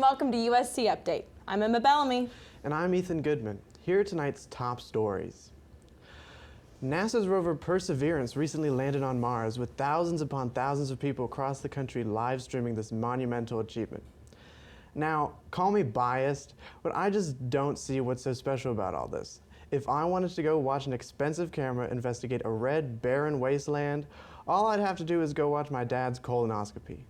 welcome to USC Update. I'm Emma Bellomy. And I'm Ethan Goodman. Here are tonight's top stories. NASA's rover Perseverance recently landed on Mars with thousands upon thousands of people across the country live streaming this monumental achievement. Now, call me biased, but I just don't see what's so special about all this. If I wanted to go watch an expensive camera investigate a red, barren wasteland, all I'd have to do is go watch my dad's colonoscopy.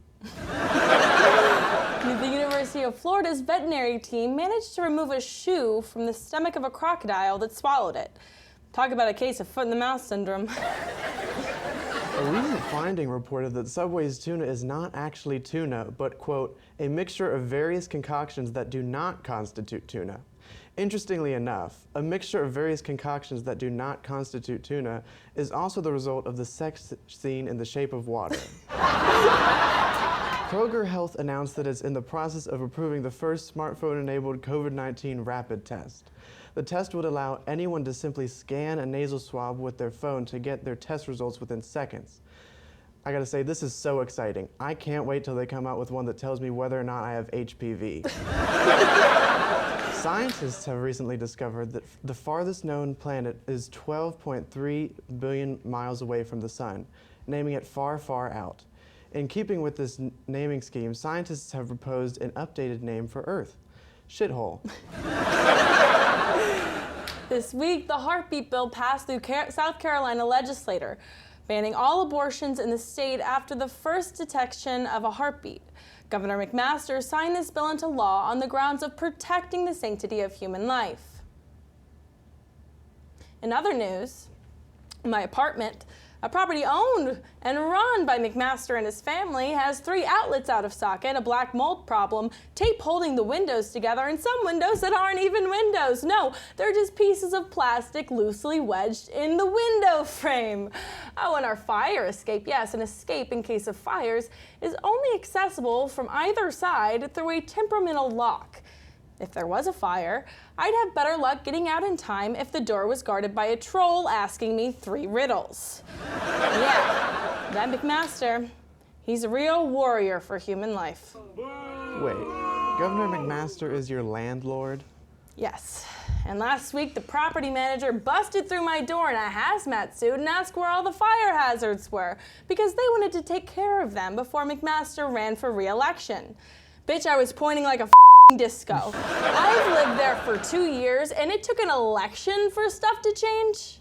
The University of Florida's veterinary team managed to remove a shoe from the stomach of a crocodile that swallowed it. Talk about a case of foot-in-the-mouth syndrome. A recent finding reported that Subway's tuna is not actually tuna, but, quote, a mixture of various concoctions that do not constitute tuna. Interestingly enough, a mixture of various concoctions that do not constitute tuna is also the result of the sex scene in The Shape of Water. Kroger Health announced that it's in the process of approving the first smartphone-enabled COVID-19 rapid test. The test would allow anyone to simply scan a nasal swab with their phone to get their test results within seconds. I gotta say, this is so exciting. I can't wait till they come out with one that tells me whether or not I have HPV. Scientists have recently discovered that the farthest known planet is 12.3 billion miles away from the sun, naming it far, far out. In keeping with this naming scheme, scientists have proposed an updated name for Earth: shithole. This week, the heartbeat bill passed through South Carolina legislature, banning all abortions in the state after the first detection of a heartbeat. Governor McMaster signed this bill into law on the grounds of protecting the sanctity of human life. In other news, my apartment, a property owned and run by McMaster and his family, has 3 outlets out of socket, a black mold problem, tape holding the windows together, and some windows that aren't even windows. No, they're just pieces of plastic loosely wedged in the window frame. Oh, and our fire escape, yes, an escape in case of fires, is only accessible from either side through a temperamental lock. If there was a fire, I'd have better luck getting out in time if the door was guarded by a troll asking me 3 riddles. Yeah, that McMaster, he's a real warrior for human life. Wait, Governor McMaster is your landlord? Yes, and last week the property manager busted through my door in a hazmat suit and asked where all the fire hazards were because they wanted to take care of them before McMaster ran for re-election. Bitch, I was pointing like a disco. I've lived there for 2 years, and it took an election for stuff to change.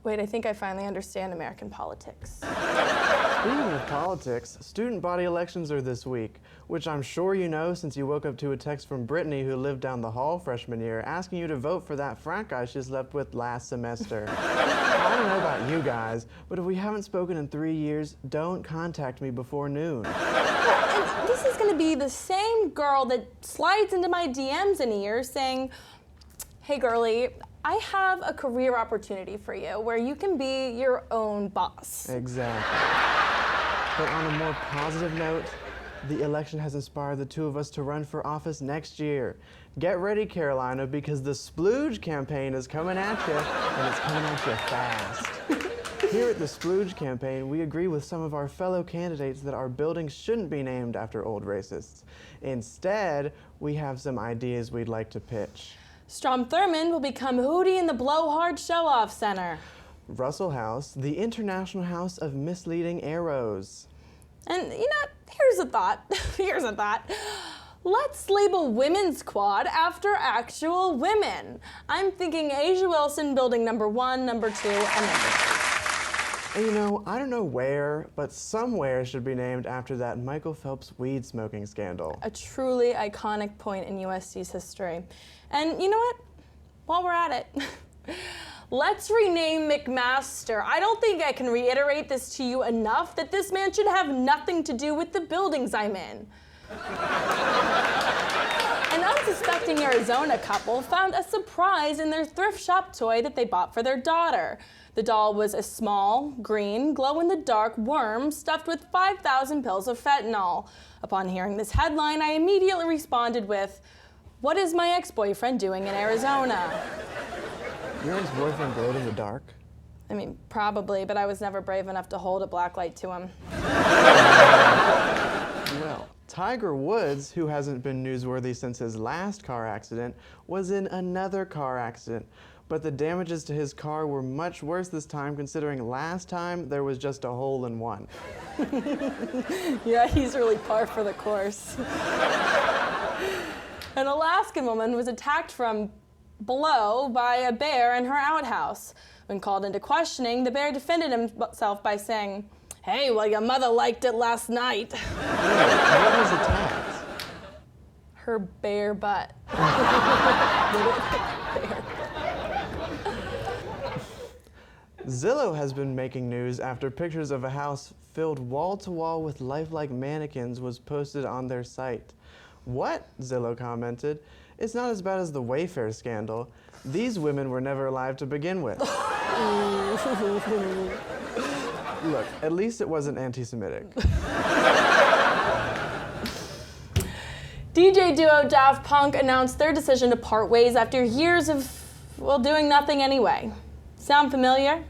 Wait, I think I finally understand American politics. Speaking of politics, student body elections are this week, which I'm sure you know since you woke up to a text from Brittany, who lived down the hall freshman year, asking you to vote for that frat guy she slept with last semester. I don't know about you guys, but if we haven't spoken in 3 years, don't contact me before noon. And this is gonna be the same girl that slides into my DMs in a year saying, hey girlie, I have a career opportunity for you where you can be your own boss. Exactly. But on a more positive note, the election has inspired the 2 of us to run for office next year. Get ready, Carolina, because the Splooge campaign is coming at you, and it's coming at you fast. Here at the Splooge campaign, we agree with some of our fellow candidates that our buildings shouldn't be named after old racists. Instead, we have some ideas we'd like to pitch. Strom Thurmond will become Hootie in the Blowhard Show-Off Center. Russell House, the International House of Misleading Arrows. And you know, here's a thought. Here's a thought. Let's label Women's Quad after actual women. I'm thinking Asia Wilson building number 1, number 2, and number 3. And you know, I don't know where, but somewhere should be named after that Michael Phelps weed smoking scandal. A truly iconic point in USC's history. And you know what? While we're at it, let's rename McMaster. I don't think I can reiterate this to you enough that this man should have nothing to do with the buildings I'm in. An unsuspecting Arizona couple found a surprise in their thrift shop toy that they bought for their daughter. The doll was a small, green, glow-in-the-dark worm stuffed with 5,000 pills of fentanyl. Upon hearing this headline, I immediately responded with, "What is my ex-boyfriend doing in Arizona?" Your ex-boyfriend glowed in the dark? I mean, probably, but I was never brave enough to hold a black light to him. Well, Tiger Woods, who hasn't been newsworthy since his last car accident, was in another car accident. But the damages to his car were much worse this time, considering last time there was just a hole in one. Yeah, he's really par for the course. An Alaskan woman was attacked from below by a bear in her outhouse. When called into questioning, the bear defended himself by saying, "Hey, well, your mother liked it last night." What was attacked? Her bare butt. Zillow has been making news after pictures of a house filled wall to wall with lifelike mannequins was posted on their site. "What?" Zillow commented. "It's not as bad as the Wayfair scandal. These women were never alive to begin with." Look, at least it wasn't anti-Semitic. DJ duo Daft Punk announced their decision to part ways after years of, well, doing nothing anyway. Sound familiar?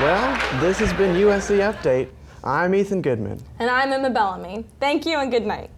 Well, this has been USC Update. I'm Ethan Goodman. And I'm Emma Bellomy. Thank you and good night.